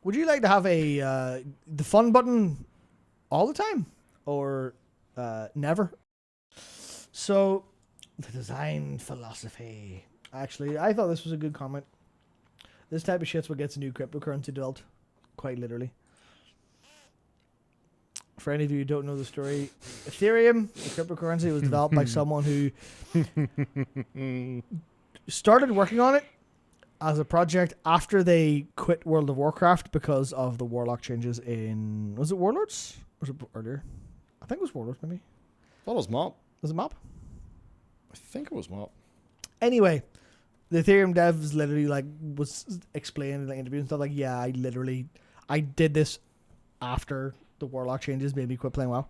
would you like to have a the fun button all the time or never? So, the design philosophy. Actually, I thought this was a good comment. This type of shit's what gets a new cryptocurrency developed, quite literally. For any of you who don't know the story, Ethereum, the cryptocurrency, was developed by someone who started working on it as a project after they quit World of Warcraft because of the Warlock changes in... Was it Warlords? Or was it earlier? I think it was Warlords, maybe. I thought it was MOP. Was it MOP? I think it was MOP. Anyway, the Ethereum devs literally like was explaining in the interviews and stuff like, yeah, I did this after the Warlock changes made me quit playing WoW. And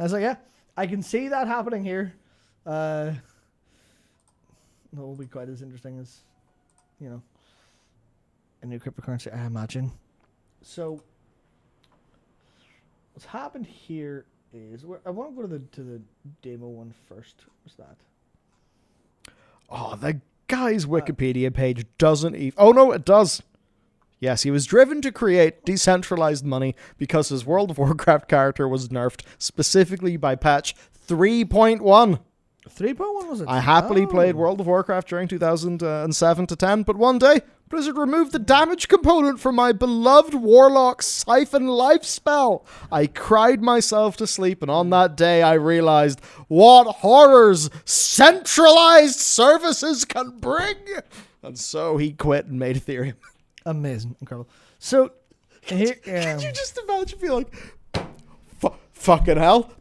I was like, yeah, I can see that happening here. That will be quite as interesting as, you know, a new cryptocurrency, I imagine. So, what's happened here is, I want to go to the demo one first. What's that? Oh, the guy's Wikipedia page doesn't even... Oh, no, it does. Yes, he was driven to create decentralized money because his World of Warcraft character was nerfed specifically by patch 3.1. 3.1 was it? I happily played World of Warcraft during 2007 to 10, but one day, Blizzard removed the damage component from my beloved Warlock Siphon life spell. I cried myself to sleep, and on that day I realized what horrors centralized services can bring. And so he quit and made Ethereum. Amazing. Incredible. So, here... Could you just imagine being like, fucking hell,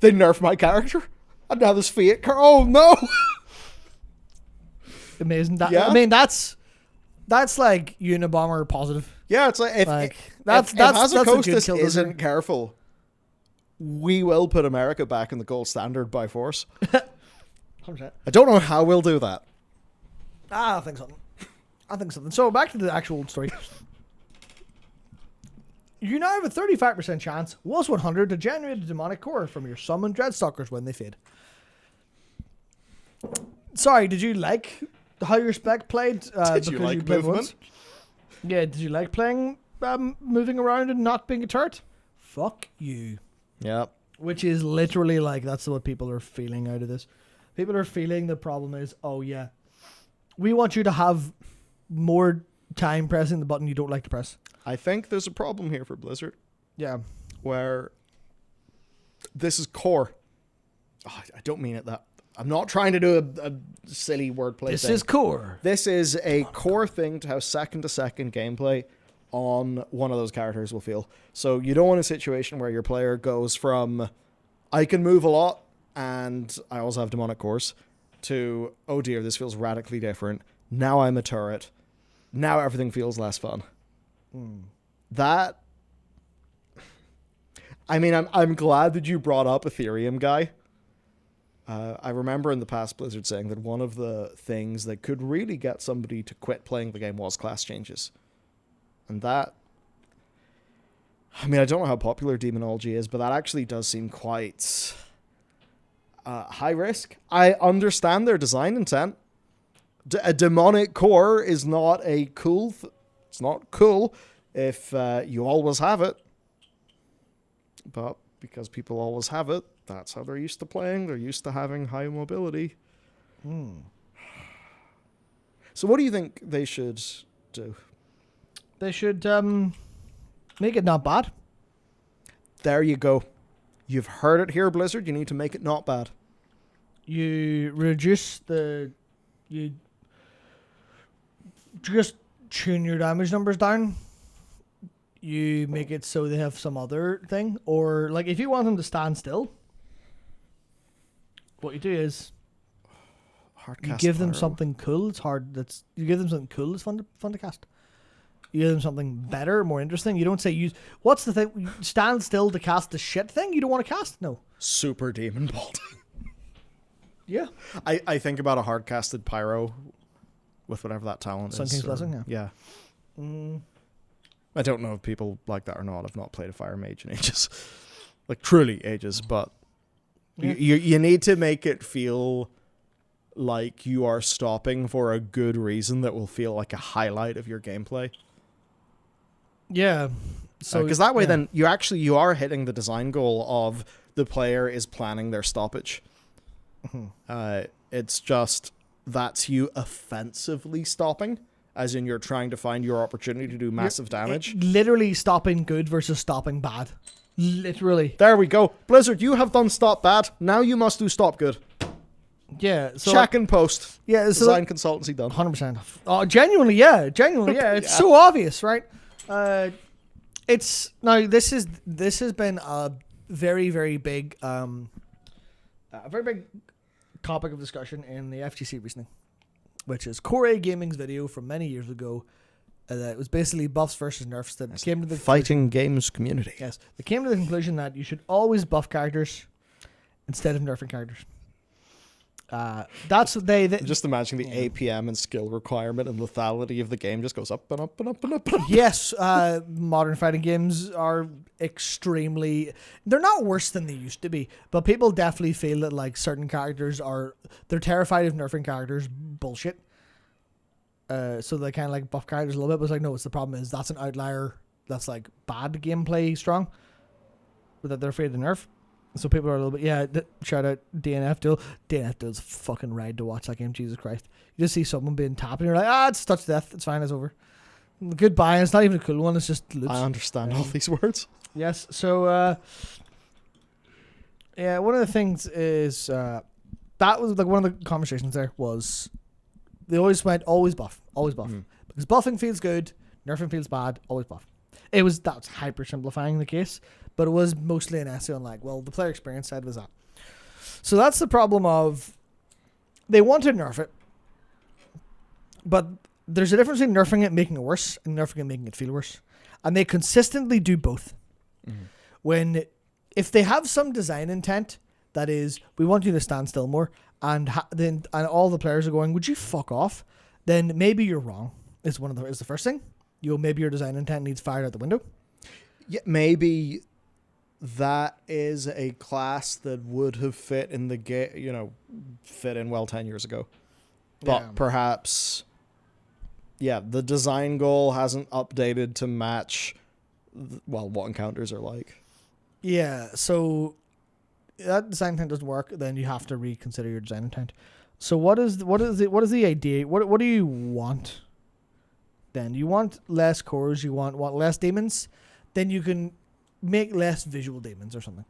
they nerfed my character? And now this Fiat car. Oh no! Amazing. Yeah. I mean, that's like Unabomber positive. Yeah, it's like if Hazacostas isn't careful, we will put America back in the gold standard by force. 100%. I don't know how we'll do that. I think something. So back to the actual story. You now have a 35% chance, was 100, to generate a demonic core from your summoned Dreadstalkers when they fade. Sorry, did you like how your spec played? Did you like movement? Yeah, did you like playing moving around and not being a turret? Fuck you. Yeah. Which is literally like, that's what people are feeling out of this. People are feeling the problem is, oh yeah, we want you to have more time pressing the button you don't like to press. I think there's a problem here for Blizzard. Yeah. Where this is core. Oh, I don't mean it that. I'm not trying to do a silly wordplay This thing. is core. This is a core thing to how second-to-second gameplay on one of those characters will feel. So you don't want a situation where your player goes from, I can move a lot, and I also have demonic cores, to, oh dear, this feels radically different. Now I'm a turret. Now everything feels less fun. That... I mean, I'm glad that you brought up Ethereum, guy. I remember in the past Blizzard saying that one of the things that could really get somebody to quit playing the game was class changes. And that... I mean, I don't know how popular demonology is, but that actually does seem quite high risk. I understand their design intent. A demonic core is not a cool... it's not cool if you always have it. But because people always have it, that's how they're used to playing. They're used to having high mobility. So what do you think they should do? They should make it not bad. There you go. You've heard it here, Blizzard. You need to make it not bad. You reduce the... You just tune your damage numbers down. You make it so they have some other thing. Or, like, if you want them to stand still, what you do is you give them something cool. It's hard. You give them something cool. It's fun to cast. You give them something better, more interesting. You don't say use... What's the thing? Stand still to cast the shit thing you don't want to cast? No. Super Demon Bolt. Yeah. I think about a hard-casted Pyro with whatever that talent Sun is. King's Blessing, yeah. I don't know if people like that or not. I've not played a Fire Mage in ages. Like, truly ages, but yeah. you need to make it feel like you are stopping for a good reason that will feel like a highlight of your gameplay. Yeah. So Because that way, yeah. then you are hitting the design goal of the player is planning their stoppage. It's just that's you offensively stopping, as in you're trying to find your opportunity to do massive damage. Literally stopping good versus stopping bad. Literally. There we go. Blizzard, you have done stop bad. Now you must do stop good. Yeah. So Check and post. Yeah. So Design consultancy done. 100%. Oh, genuinely, yeah. Genuinely, yeah. It's so obvious, right? It's now this has been a very, very big topic of discussion in the FGC recently, which is Core A Gaming's video from many years ago. It was basically buffs versus nerfs that came to the fighting games community. Yes, they came to the conclusion that you should always buff characters instead of nerfing characters. That's what they Just imagine the APM and skill requirement and lethality of the game just goes up and up and up and up. And up. Yes, modern fighting games are extremely. They're not worse than they used to be, but people definitely feel that like certain characters they're terrified of nerfing characters. Bullshit. So they kind of like buff characters a little bit, but it's like no, it's the problem is that's an outlier. That's like bad gameplay strong, but that they're afraid to nerf. So people are a little bit, shout out DNF Duel. DNF Duel's a fucking ride to watch that game, Jesus Christ. You just see someone being tapped and you're like, it's touch death, it's fine, it's over. Goodbye, and it's not even a cool one, it's just loops. I understand all these words. Yes, so, one of the things is, that was like one of the conversations there was, they always went, always buff. Because buffing feels good, nerfing feels bad, always buff. That's hyper simplifying the case, but it was mostly an essay on like, well, the player experience side was that. So that's the problem of they want to nerf it, but there's a difference between nerfing it, making it worse, and nerfing it, making it feel worse. And they consistently do both. Mm-hmm. If they have some design intent that is, we want you to stand still more, and all the players are going, would you fuck off? Then maybe you're wrong. Is the first thing. Maybe your design intent needs fired out the window. Yeah, maybe that is a class that would have fit in the game, fit in well 10 years ago. But perhaps, the design goal hasn't updated to match, what encounters are like. Yeah, so that design intent doesn't work, then you have to reconsider your design intent. So what is the idea? What do you want? Then you want less cores, you want less demons, then you can make less visual demons or something.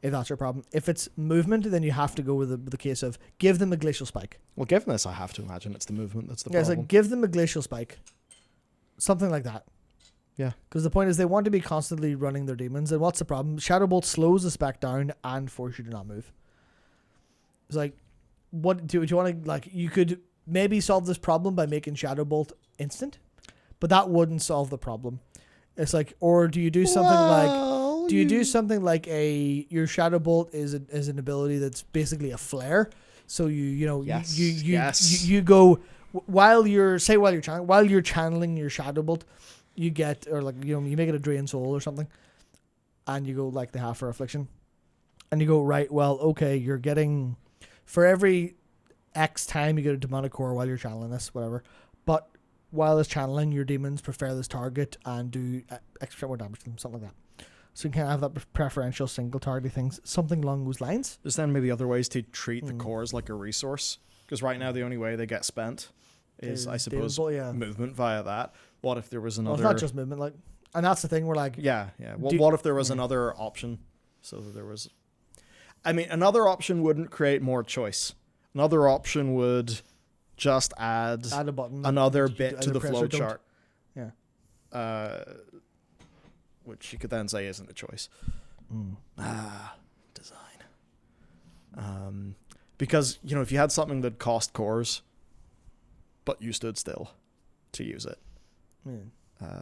If that's your problem. If it's movement, then you have to go with the case of give them a glacial spike. Well, given this, I have to imagine it's the movement that's the problem. It's like give them a glacial spike. Something like that. Yeah. Because the point is they want to be constantly running their demons, and what's the problem? Shadowbolt slows the spec down and forces you to not move. It's like, what do you want to, like, you could maybe solve this problem by making Shadowbolt instant, but that wouldn't solve the problem. It's like, or do you do something your Shadowbolt is an ability that's basically a flare, so you go while you're channeling your Shadowbolt, you get, or like, you make it a drain soul or something, and you go like the half for affliction, and you go, right, well, okay, you're getting, for every X time you get a demonic core while you're channeling this, whatever, but while it's channeling, your demons prefer this target and do X% more damage to them, something like that. So you can have that preferential single target things, something along those lines. There's then maybe other ways to treat the cores like a resource, because right now the only way they get spent is, I suppose, movement via that. What if there was another... Well, it's not just movement, like, and that's the thing, we're like... Yeah. What if there was another option? So that there was... I mean, another option wouldn't create more choice. Another option would just add a button, another bit to the flow chart. Yeah. Which you could then say isn't a choice. Design. Because, if you had something that cost cores, but you stood still to use it,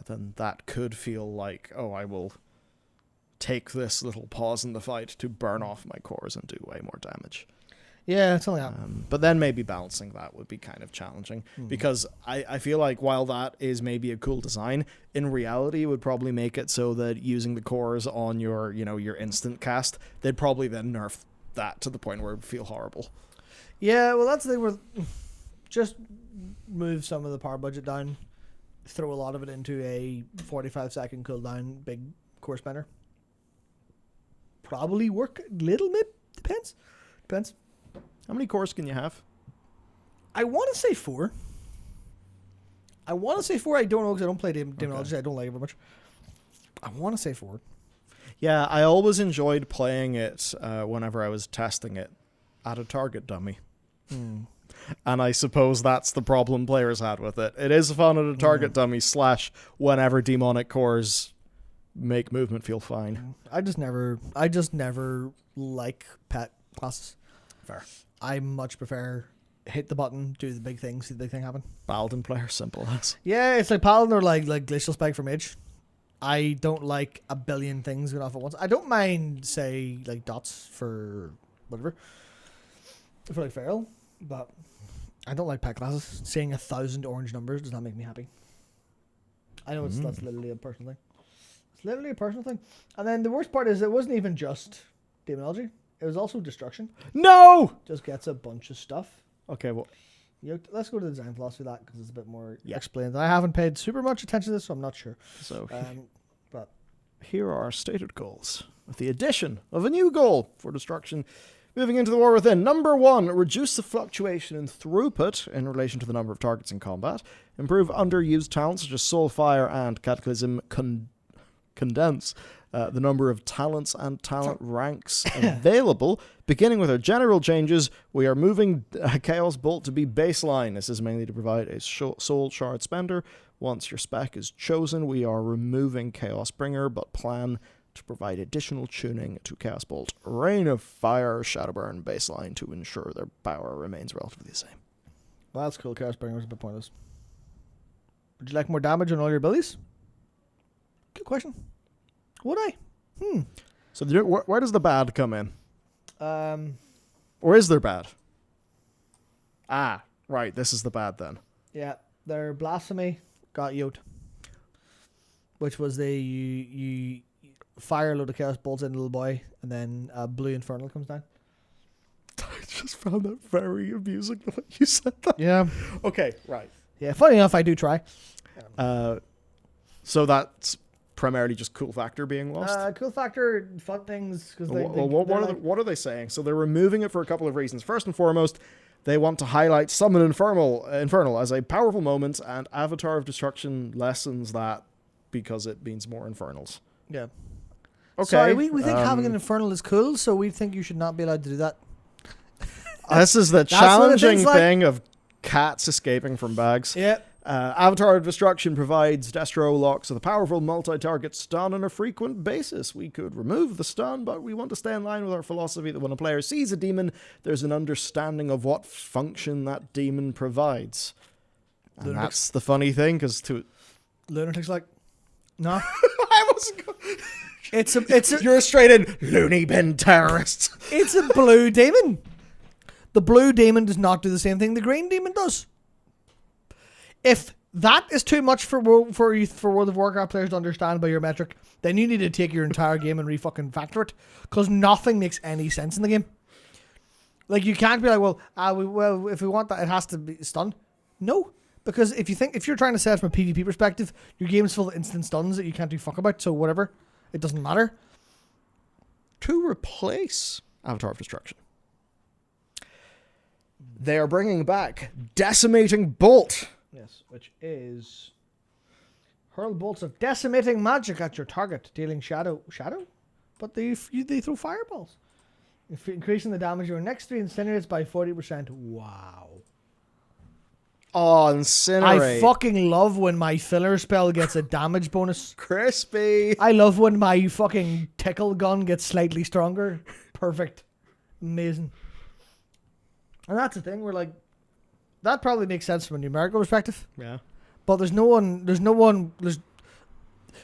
then that could feel like, I will take this little pause in the fight to burn off my cores and do way more damage. Yeah, something like that. But then maybe balancing that would be kind of challenging, because I feel like while that is maybe a cool design, in reality it would probably make it so that using the cores on your instant cast, they'd probably then nerf that to the point where it would feel horrible. Yeah, well, that's the thing. Just move some of the power budget down. throw a lot of it into a 45-second cooldown big core spender. Probably work a little bit. Depends. How many cores can you have? I want to say 4. I don't know because I don't play Demonology. I don't like it very much. I want to say 4. Yeah, I always enjoyed playing it whenever I was testing it at a target dummy. And I suppose that's the problem players had with it. It is fun at a target dummy / whenever demonic cores make movement feel fine. I just never like pet classes. Fair. I much prefer hit the button, do the big thing, see the big thing happen. Paladin player, simple as. Yeah, it's like Paladin or like Glacial Spike for Mage. I don't like a billion things going off at once. I don't mind, say, like dots for whatever. For like Feral, but I don't like pet classes. Seeing 1,000 orange numbers does not make me happy. I know that's literally a personal thing. It's literally a personal thing. And then the worst part is it wasn't even just Demonology. It was also Destruction. No! Just gets a bunch of stuff. Okay, well... Let's go to the design philosophy of that because it's a bit more explained. I haven't paid super much attention to this, so I'm not sure. So, but here are our stated goals, with the addition of a new goal for Destruction. Moving into the War Within. Number 1, reduce the fluctuation in throughput in relation to the number of targets in combat. Improve underused talents such as Soulfire and Cataclysm. Condense the number of talents and talent ranks available. Beginning with our general changes, we are moving Chaos Bolt to be baseline. This is mainly to provide a soul shard spender. Once your spec is chosen, we are removing Chaos Bringer, but plan to provide additional tuning to Chaos Bolt, Rain of Fire, Shadowburn baseline to ensure their power remains relatively the same. Well, that's cool. Chaos Bringer was a bit pointless. Would you like more damage on all your abilities? Good question. Would I? So where does the bad come in? Or is there bad? Ah, right. This is the bad then. Yeah, their blasphemy got yoked, which was you fire a load of chaos bolts in a little boy, and then a blue infernal comes down. I just found that very amusing the way you said that. Yeah. Okay. Right. Yeah. Funny enough, I do try. So that's primarily just cool factor being lost. Cool factor, fun things. Because what are they saying? So they're removing it for a couple of reasons. First and foremost, they want to highlight Summon Infernal as a powerful moment, and Avatar of Destruction lessens that because it means more Infernals. Yeah. Okay. Sorry, we think having an Infernal is cool, so we think you should not be allowed to do that. This is the challenging thing of cats escaping from bags. Yeah. Avatar of Destruction provides Destro locks with a powerful multi-target stun on a frequent basis. We could remove the stun, but we want to stay in line with our philosophy that when a player sees a demon, there's an understanding of what function that demon provides. And Lunatics. That's the funny thing, because Lunatics like, no. I wasn't It's a You're a straight in loony bin terrorist. It's a blue demon. The blue demon does not do the same thing the green demon does. If that is too much for World of Warcraft players to understand by your metric, then you need to take your entire game and re-fucking factor it, because nothing makes any sense in the game. Like, you can't be like, well, if we want that, it has to be stunned. No, because if you're trying to say it from a PvP perspective, your game's full of instant stuns that you can't do fuck about, so whatever, it doesn't matter. To replace Avatar of Destruction, they are bringing back Decimating Bolt. Yes, which is hurl bolts of decimating magic at your target, dealing shadow, but they throw fireballs, increasing the damage your next 3 incinerates by 40%. Wow. Oh, incinerate! I fucking love when my filler spell gets a damage bonus. Crispy. I love when my fucking tickle gun gets slightly stronger. Perfect, amazing. And that's the thing. We're like. That probably makes sense from a numerical perspective. Yeah. But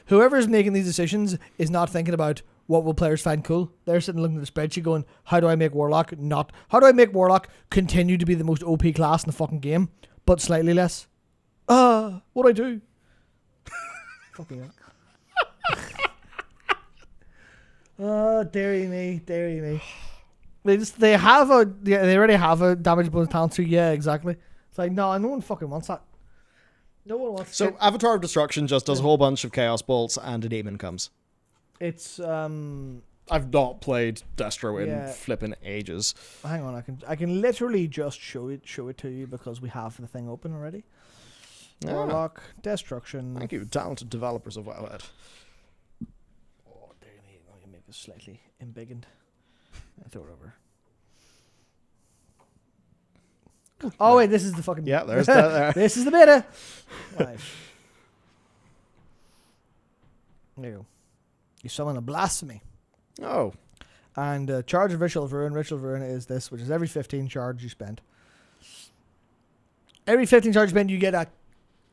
whoever's making these decisions is not thinking about what will players find cool. They're sitting looking at the spreadsheet going, how do I make Warlock continue to be the most OP class in the fucking game, but slightly less? What do I do? Fucking hell. Dairy me. They already have a damage bonus talent, so yeah, exactly. It's like, no one fucking wants that. No one wants. So Avatar of Destruction just does a whole bunch of chaos bolts and a demon comes. It's I've not played Destro in flipping ages. Hang on, I can literally just show it to you because we have the thing open already. Warlock Destruction. Thank you, talented developers of WoWhead. Oh, there you make it slightly embiggened. Throw it over. Oh wait, this is the fucking. Yeah, there's that. There. This is the beta. Right. There you go. You summon a blasphemy. Oh. And charge of Ritual of Ruin. Ritual of Ruin is this, which is every 15 charge you spend. Every 15 charge you spend, you get a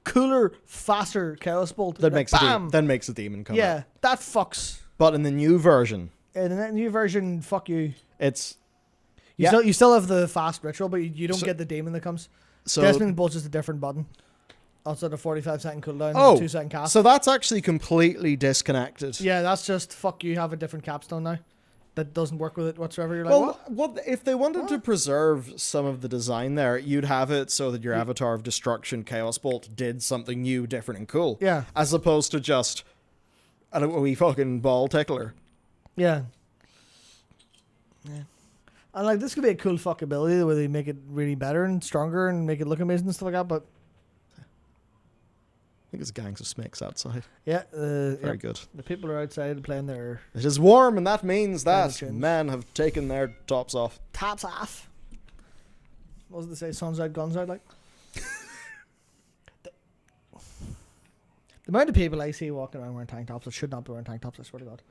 cooler, faster Chaos Bolt. That makes a demon come out. Yeah, that fucks. But in the new version. In the new version, fuck you. It's... You still have the fast Ritual, but you don't get the demon that comes. So Deathbane Bolt's just a different button. Also the 45-second cooldown and the 2-second cast. So that's actually completely disconnected. Yeah, that's just, fuck you, have a different capstone now. That doesn't work with it whatsoever. You're like, well, what if they wanted to preserve some of the design there, you'd have it so that your Avatar of Destruction Chaos Bolt did something new, different, and cool. Yeah. As opposed to just a wee fucking ball tickler. Yeah. Yeah. And like, this could be a cool fuck ability where they make it really better and stronger and make it look amazing and stuff like that, but... I think it's gangs of snakes outside. Yeah. Very good. The people are outside playing their... It is warm, and that means that men have taken their tops off. Tops off. What does it say? Sun's out, guns out, like? the amount of people I see walking around wearing tank tops that should not be wearing tank tops, I swear to God.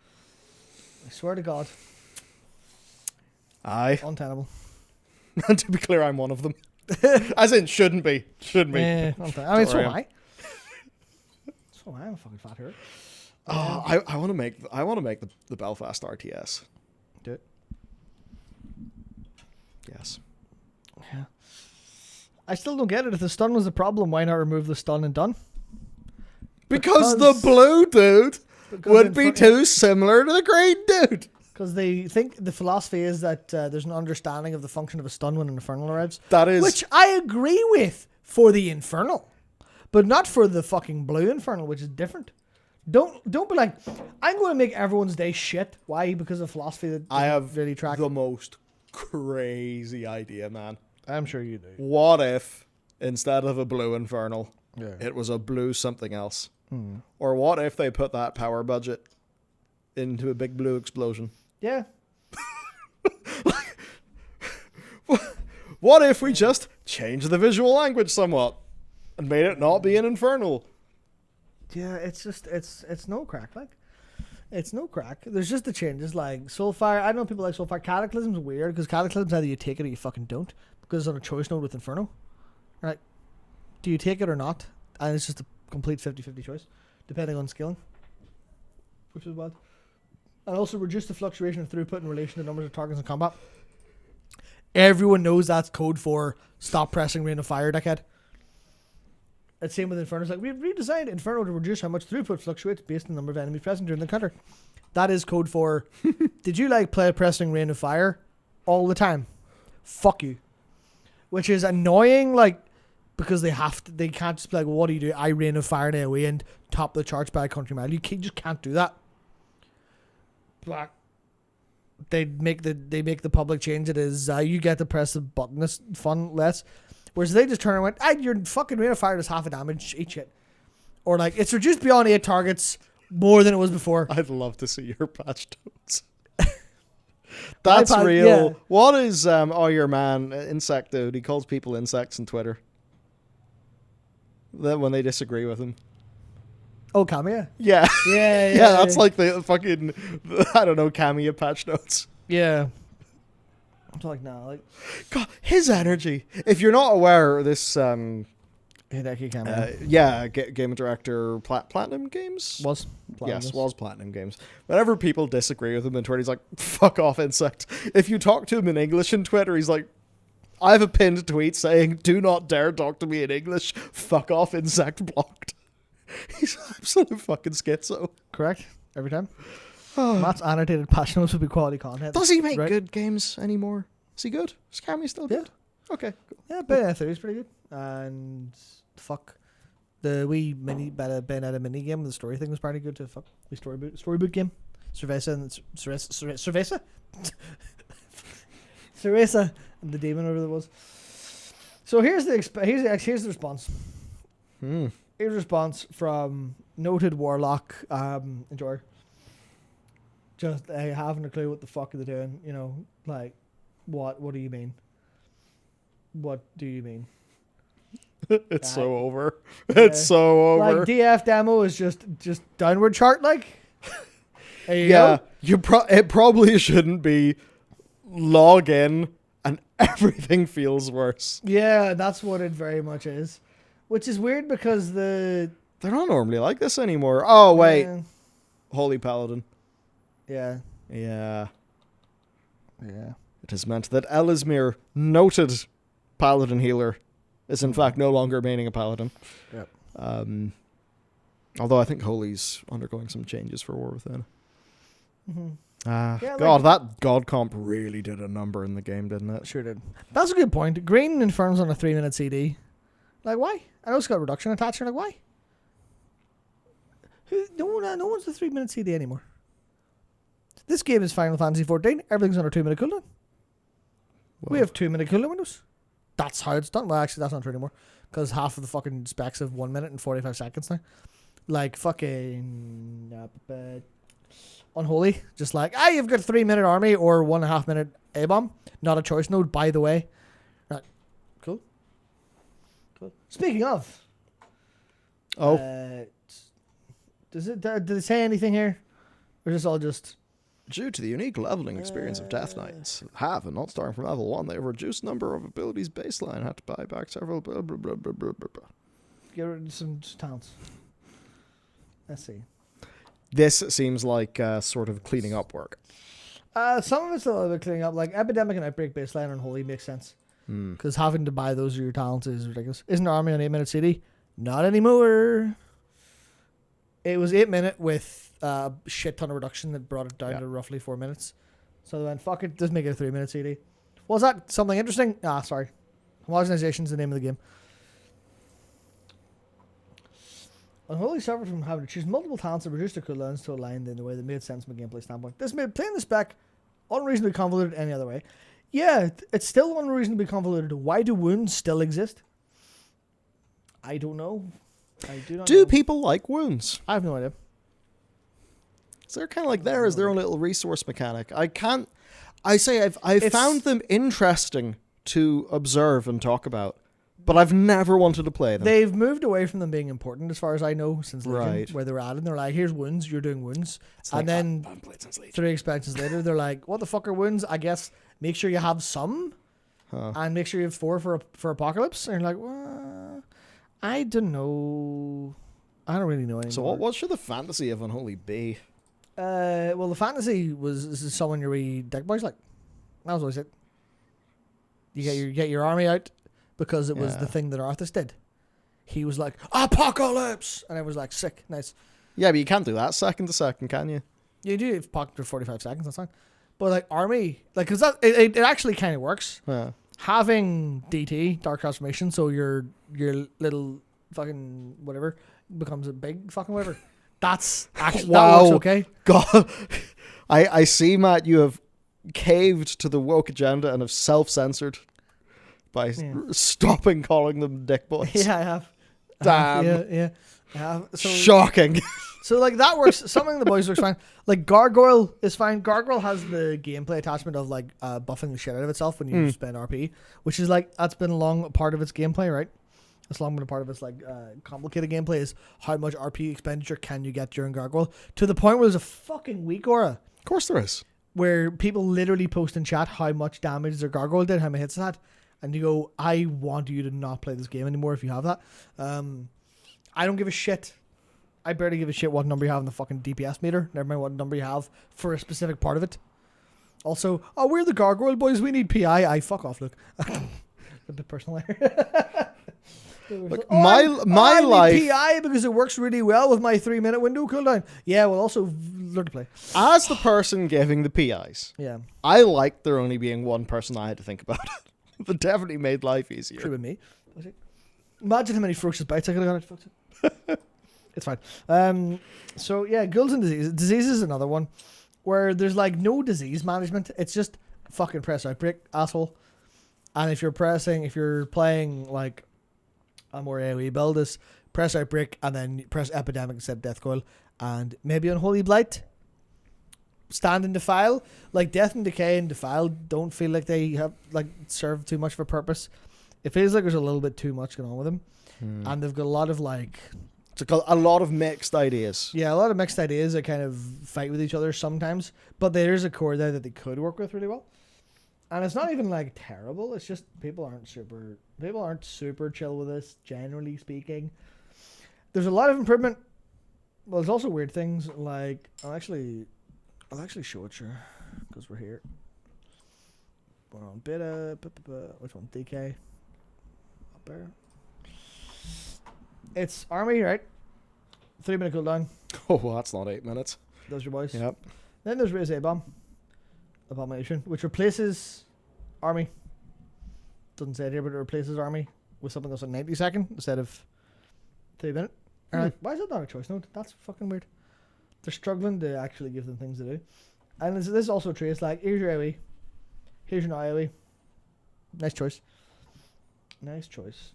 I swear to God. Aye. Untenable. And to be clear, I'm one of them. As in, shouldn't be. Shouldn't be. I mean, so am I. So am I. I'm a fucking fat hero. I want to make the Belfast RTS. Do it. Yes. Yeah. I still don't get it. If the stun was the problem, why not remove the stun and done? Because the blue dude would be too similar to the green dude. Because they think the philosophy is that there's an understanding of the function of a stun when an Infernal arrives. That is... Which I agree with for the Infernal. But not for the fucking blue Infernal, which is different. Don't be like, I'm going to make everyone's day shit. Why? Because of philosophy that I have really track. The most crazy idea, man. I'm sure you do. What if, instead of a blue Infernal, Yeah. it was a blue something else? Or what if they put that power budget into a big blue explosion? Yeah. What if we just changed the visual language somewhat and made it not be an Infernal? Yeah, it's just, it's no crack, like. It's no crack. There's just the changes, like Soulfire. I know people like Soulfire. Cataclysm's weird, because Cataclysm's either you take it or you fucking don't, because it's on a choice node with Inferno. Right? Do you take it or not? And it's just a complete 50-50 choice, depending on scaling. Which is wild. And also reduce the fluctuation of throughput in relation to numbers of targets in combat. Everyone knows that's code for stop pressing Rain of Fire, dickhead. It's same with Inferno. It's like, we've redesigned Inferno to reduce how much throughput fluctuates based on the number of enemies present during the encounter. That is code for, did you like play pressing Rain of Fire all the time? Fuck you. Which is annoying, like, because they can't just be like, well, what do you do? I Rain of Fire an AoE and top the charts by a country mile. You just can't do that. But they make the public change. It is you get to press the button. It's fun less. Whereas they just turn around and went, your fucking Rain of Fire does half a damage each hit. Or like, it's reduced beyond 8 targets more than it was before. I'd love to see your patch notes. That's real. Yeah. What is your man, Insect Dude? He calls people insects on Twitter. Then when they disagree with him. Oh, Kamiya? Yeah. Yeah, that's like the fucking, I don't know, Kamiya patch notes. Yeah. I'm like, no, like... God, his energy. If you're not aware, this... Hideki Kamiya. Game director, Platinum Games? Was Platinum Games. Whenever people disagree with him on Twitter, he's like, fuck off, Insect. If you talk to him in English on Twitter, he's like, I have a pinned tweet saying, do not dare talk to me in English. Fuck off, Insect, blocked. He's absolute fucking schizo. Correct. Every time. Matt's annotated patch notes would be quality content. Does he make good games anymore? Is he good? Is Cammy still good? Okay, cool. Yeah, Bayonetta 3 is pretty good. And fuck, The wee Bayonetta mini game, the story thing was pretty good to fuck. The storybook game. Cerveza and the demon, whatever it was. So here's the response. Here's a response from noted Warlock enjoyer. Just having a clue what the fuck are they doing? You know, like, what do you mean? What do you mean? It's so over. It's so over. Like DF demo is just downward chart, like. There you go. It probably shouldn't be. Log in and everything feels worse. Yeah, that's what it very much is, which is weird because they're not normally like this anymore. Oh wait, Holy Paladin. Yeah. It has meant that Elismir, noted Paladin healer, is in fact no longer remaining a Paladin. Yep. Although I think Holy's undergoing some changes for War Within. Mm-hmm. God, that God comp really did a number in the game, didn't it? Sure did. That's a good point. Green Infernal's on a 3-minute CD. Like, why? I know it's got reduction attached. Like, why? No one's a 3-minute CD anymore. This game is Final Fantasy 14. Everything's on a 2-minute cooldown. We have 2-minute cooldown windows. That's how it's done. Well, actually, that's not true anymore. Because half of the fucking specs have 1 minute and 45 seconds now. Like, fucking Unholy. Just like, you've got a 3-minute army or 1.5 minute A-bomb. Not a choice node, by the way. Right. Cool. Speaking of. Did it say anything here? Or is this all just... Due to the unique leveling experience of Death Knights, and not starting from level 1, they have a reduced number of abilities baseline, had to buy back several blah, blah, blah, blah, blah, blah. Get rid of some talents. Let's see. This seems like sort of cleaning up work. Some of it's a little bit cleaning up. Like Epidemic and Outbreak baseline on Holy makes sense. Because having to buy those of your talents is ridiculous. Isn't Army on 8-minute CD? Not anymore. It was 8 minute with a shit ton of reduction that brought it down to roughly 4 minutes. So they went, fuck it, just make it a 3-minute CD. Was that something interesting? Sorry. Modernization is the name of the game. Unholy suffered from having to choose multiple talents and reduce their cooldowns to align in a way that made sense from a gameplay standpoint. This made playing the spec unreasonably convoluted any other way. Yeah, it's still unreasonably convoluted. Why do wounds still exist? I don't know. I do not know. Do people like wounds? I have no idea. So they're kind of like there is their own little resource mechanic. I've found them interesting to observe and talk about, but I've never wanted to play them. They've moved away from them being important, as far as I know, since Legion, right. Where they were at, and they're like, here's wounds, you're doing wounds. It's and like, then I've played since Legion. 3 expansions later, they're like, what the fuck are wounds? I guess make sure you have some, and make sure you have 4 for Apocalypse. And you're like, well, I don't know. I don't really know anymore. So what should the fantasy of Unholy be? Well, the fantasy was someone your wee deck boys like. That was always it. You get your army out because it was the thing that Arthas did. He was like, Apocalypse! And I was like, sick, nice. Yeah, but you can't do that second to second, can you? You do it for 45 seconds, that's fine. But like army, like, because that it actually kind of works. Yeah. Having DT, Dark Transformation, so your little fucking whatever becomes a big fucking whatever. That's actually, that works okay. God, I see, Matt, you have caved to the woke agenda and have self-censored by stopping calling them dick boys. Yeah, I have. Damn. Yeah. I have. So, shocking. So like that works. Something the boys works fine. Like Gargoyle is fine. Gargoyle has the gameplay attachment of like buffing the shit out of itself when you spend RP, which is like that's been a long part of its gameplay, right? It's long been a part of its like complicated gameplay is how much RP expenditure can you get during Gargoyle to the point where there's a fucking weak aura. Of course there is. Where people literally post in chat how much damage their Gargoyle did, how many hits it had, and you go, I want you to not play this game anymore if you have that. I don't give a shit. I barely give a shit what number you have in the fucking DPS meter. Never mind what number you have for a specific part of it. Also, we're the Gargoyle boys. We need PI. Fuck off, look. A bit personal there. Look, I life need PI because it works really well with my 3-minute window cooldown. Yeah, well, also learn to play. As the person giving the PIs, yeah, I liked there only being one person I had to think about. That definitely made life easier. True with me. Imagine how many ferocious bites I could have got. It's fine. So yeah, ghouls and disease. Disease is another one where there's like no disease management. It's just fucking press outbreak, asshole. And if you're playing like a more AoE build, is press outbreak and then press epidemic instead of death coil, and maybe unholy blight. Stand and defile, like death and decay and defile don't feel like they have like serve too much of a purpose. It feels like there's a little bit too much going on with them, and they've got a lot of like a lot of mixed ideas. Yeah, a lot of mixed ideas that kind of fight with each other sometimes. But there's a core there that they could work with really well, and it's not even like terrible. It's just people aren't super chill with this. Generally speaking, there's a lot of improvement. Well, there's also weird things like I'll actually show it, sure, because we're here. We're on beta. Which one? DK. Up there. It's army, right? 3-minute cooldown. Oh, well, that's not 8 minutes. Those are your boys. Yep. Then there's Raise A-Bomb. Abomination, which replaces army. Doesn't say it here, but it replaces army with something that's a 90-second instead of 3-minute. Why is that not a choice node? That's fucking weird. They're struggling to actually give them things to do. And this is also a trace, like, here's your AoE. Here's your AoE. Nice choice. Nice choice.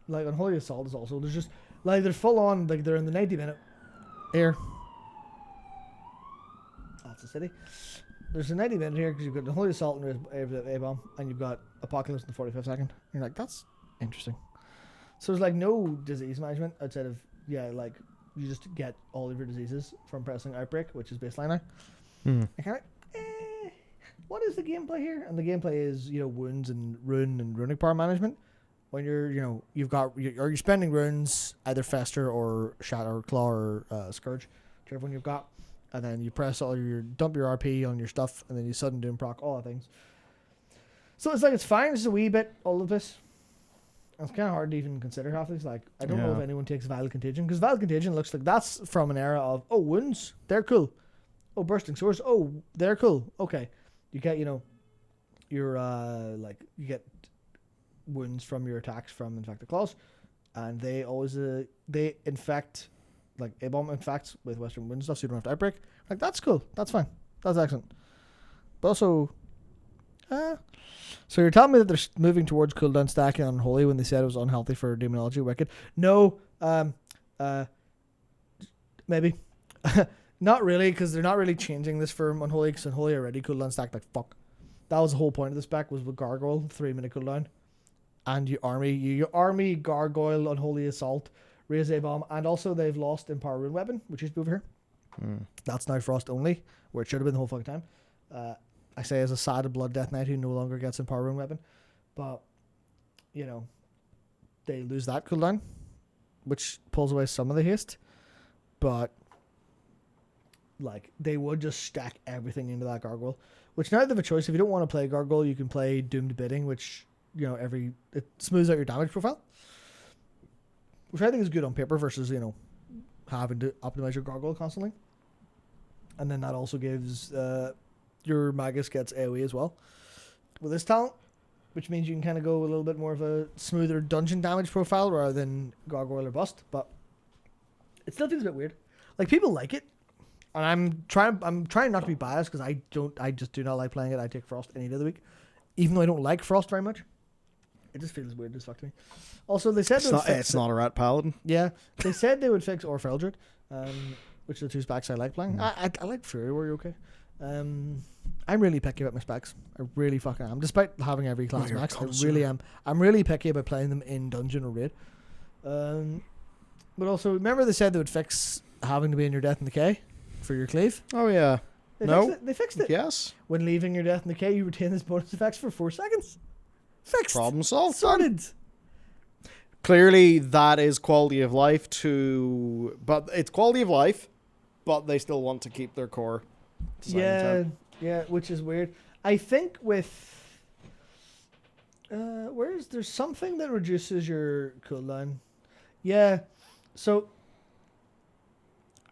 Like, Unholy Assault is also, there's just, like, they're full on, like, they're in the 90-minute. Here. That's the city. There's a 90-minute here because you've got Unholy Assault and A-Bomb, and you've got Apocalypse in the 45 second. You're like, that's interesting. So there's, like, no disease management outside of, yeah, like, you just get all of your diseases from pressing Outbreak, which is baseline now. And kind of, what is the gameplay here? And the gameplay is, wounds and rune and runic power management. When you're, you're spending runes, either Fester or Shatter or Claw or Scourge, whichever one you've got, and then you press dump your RP on your stuff, and then you sudden doom proc, all the things. So it's like, it's fine, it's a wee bit, all of this. It's kind of hard to even consider half these. Like, I don't know if anyone takes Violent Contagion, because Violent Contagion looks like that's from an era of, wounds, they're cool. Oh, Bursting Swords, they're cool. Okay. You get, your, you get wounds from your attacks from Infected Claws, and they always, they infect, like, A-Bomb infects with Western wound stuff, so you don't have to Outbreak. Like, that's cool. That's fine. That's excellent. But also, so you're telling me that they're moving towards cooldown stacking on Unholy when they said it was unhealthy for Demonology Wicked? No, maybe. Not really, because they're not really changing this for Unholy, because Unholy already cooldown stacked like fuck. That was the whole point of the spec, was with Gargoyle, 3-minute cooldown. And you army Gargoyle, Unholy Assault, Raise A-Bomb, and also they've lost Empower Rune Weapon, which used to be over here. That's now Frost only, where it should have been the whole fucking time. I say as a sad Blood Death Knight who no longer gets Empower Rune Weapon. But, they lose that cooldown, which pulls away some of the haste. But, like, they would just stack everything into that Gargoyle. Which now they have a choice. If you don't want to play Gargoyle, you can play Doomed Bidding, which, it smooths out your damage profile. Which I think is good on paper versus, having to optimize your Gargoyle constantly. And then that also gives... your Magus gets AoE as well with this talent, which means you can kind of go a little bit more of a smoother dungeon damage profile rather than Gargoyle or Bust. But it still feels a bit weird. Like, people like it, and I'm trying not to be biased because I just do not like playing it. I take Frost any day of the week, even though I don't like Frost very much. It just feels weird as fuck to me. Also, they said it's not a rat paladin. Yeah, they said they would fix Orpheldred, which are the two specs I like playing. I like Fury Warrior, okay. I'm really picky about my specs. I really fucking am. Despite having every class max, I really am. I'm really picky about playing them in dungeon or raid. But also, remember they said they would fix having to be in your Death and Decay for your cleave? Oh yeah. They fixed it. Yes. When leaving your Death and Decay, you retain this bonus effects for 4 seconds. Fixed. Problem solved. Sorted. Clearly, that is quality of life but it's quality of life, but they still want to keep their core. Yeah, which is weird. I think with there's something that reduces your cooldown. Yeah, so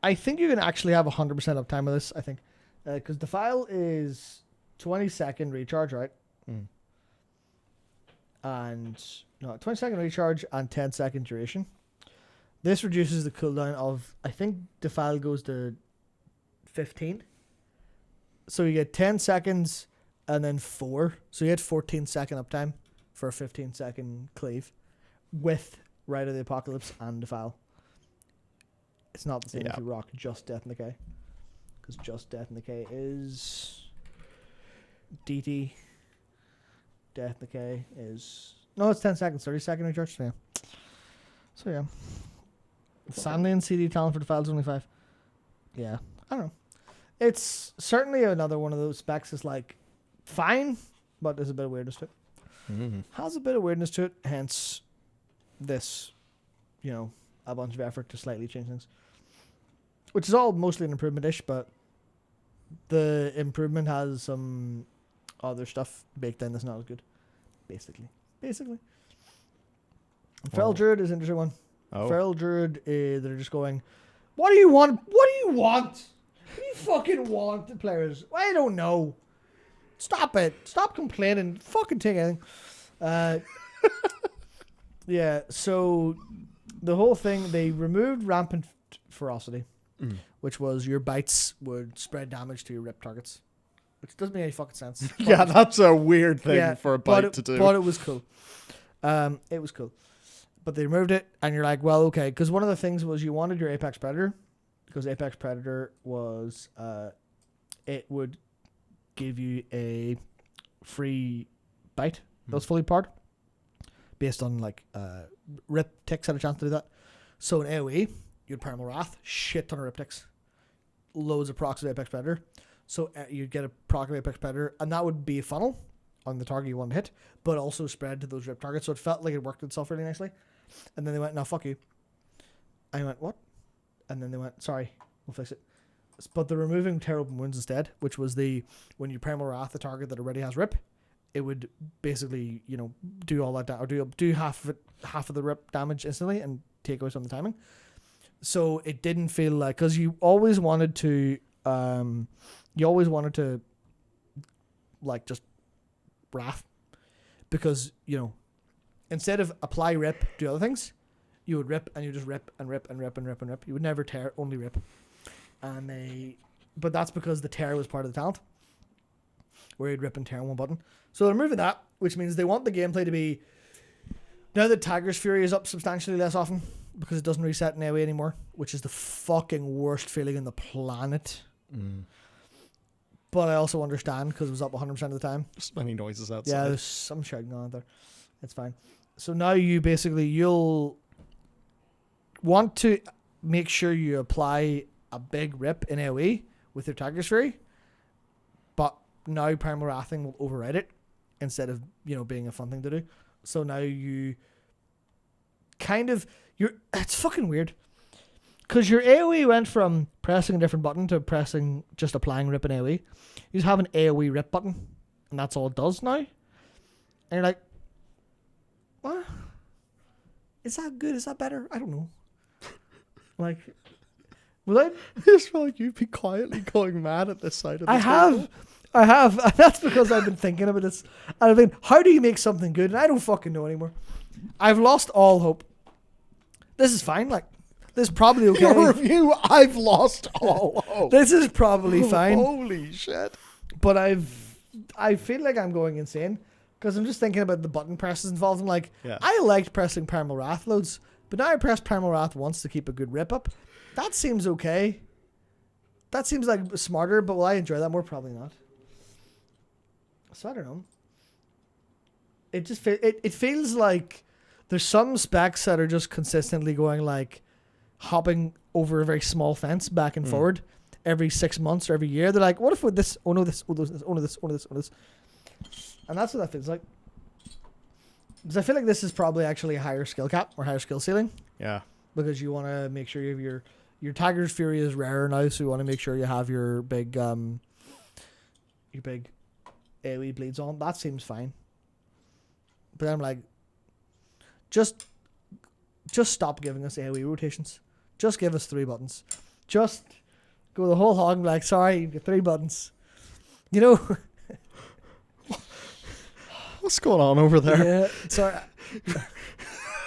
I think you can actually have 100% uptime with this. I think because the file is 20-second recharge, right? And 20-second recharge and 10-second duration. This reduces the cooldown of, I think Defile goes to 15. So you get 10 seconds and then 4. So you get 14-second uptime for a 15-second cleave with Rite of the Apocalypse and Defile. It's not the same if you rock just Death and Decay. Because just Death and Decay is DT. Death and Decay is... No, it's 10 seconds. 30-second recharge. So yeah. Sandy and CD talent for Defile is only 5. Yeah. I don't know. It's certainly another one of those specs that's like fine, but there's a bit of weirdness to it. Mm-hmm. Has a bit of weirdness to it, hence this, a bunch of effort to slightly change things. Which is all mostly an improvement-ish, but the improvement has some other stuff baked in that's not as good. Basically. Feral Druid is an interesting one. Oh. Feral Druid, they're just going, what do you want? What do you want? What do you fucking want, the players? I don't know. Stop it. Stop complaining. Fucking take anything. Yeah, so the whole thing, they removed Rampant Ferocity, which was your bites would spread damage to your rip targets. Which doesn't make any fucking sense. Yeah, that's a weird thing for a bite to do. But it was cool. It was cool. But they removed it, and you're like, well, okay. Because one of the things was you wanted your Apex Predator. Because Apex Predator was... it would give you a free bite that was fully powered. Based on, rip ticks had a chance to do that. So in AoE, you'd Primal Wrath, shit ton of rip ticks. Loads of procs of Apex Predator. So you'd get a proc of Apex Predator, and that would be a funnel on the target you want to hit, but also spread to those rip targets. So it felt like it worked itself really nicely. And then they went, no, fuck you. I went, what? And then they went, sorry, we'll fix it. But they're removing Tear Open Wounds instead, which was when you Primal Wrath the target that already has rip, it would basically, do all that, or do half of the rip damage instantly and take away some of the timing. So it didn't feel like, because you always wanted to, just Wrath, because, instead of apply rip, do other things, you would rip and you just rip and rip and rip and rip and rip. You would never tear, only rip. But that's because the tear was part of the talent, where you'd rip and tear on one button. So they're removing that, which means they want the gameplay to be, now that Tiger's Fury is up substantially less often, because it doesn't reset in AoE anymore, which is the fucking worst feeling on the planet. But I also understand, because it was up 100% of the time. There's many noises outside. Yeah, there's some shouting on out there. It's fine. So now you'll want to make sure you apply a big rip in AoE with your Tiger's Fury, but now Primal Wrathing will override it instead of, being a fun thing to do. So now you it's fucking weird. Because your AoE went from pressing a different button to pressing, just applying rip in AoE. You just have an AoE rip button, and that's all it does now. And you're like, what? Is that good? Is that better? I don't know. I just feel like you'd be quietly going mad at this side of the table. I have. And that's because I've been thinking about this. And I've been, how do you make something good? And I don't fucking know anymore. I've lost all hope. This is fine. This is probably okay. Your review, I've lost all hope. This is probably fine. Holy shit. But I feel like I'm going insane. Because I'm just thinking about the button presses involved. I'm like, I liked pressing Primal Wrath loads. But now I press Primal Wrath once to keep a good rip up. That seems okay. That seems like smarter, but will I enjoy that more? Probably not. So I don't know. It just it feels like there's some specs that are just consistently going hopping over a very small fence back and forward every 6 months or every year. They're like, what if with this? Oh no, this. Oh no, this. Oh no, this. Oh no, this. Oh no, this. And that's what that feels like. Because I feel like this is probably actually a higher skill cap or higher skill ceiling. Yeah. Because you want to make sure you have your Tiger's Fury is rarer now, so you want to make sure you have your big AoE bleeds on. That seems fine. But I'm like, just stop giving us AoE rotations. Just give us 3 buttons. Just go the whole hog and be like, sorry, you've got 3 buttons. What's going on over there? Yeah, sorry.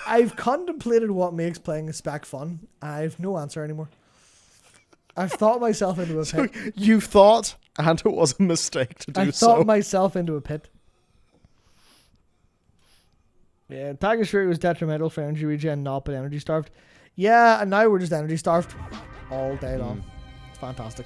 I've contemplated what makes playing a spec fun. I've no answer anymore. I've thought myself into a pit. So you thought, and it was a mistake to do I so. thought myself into a pit. Yeah, Tiger's Fury was detrimental for energy regen, not but energy starved. Yeah, and now we're just energy starved all day long. It's fantastic.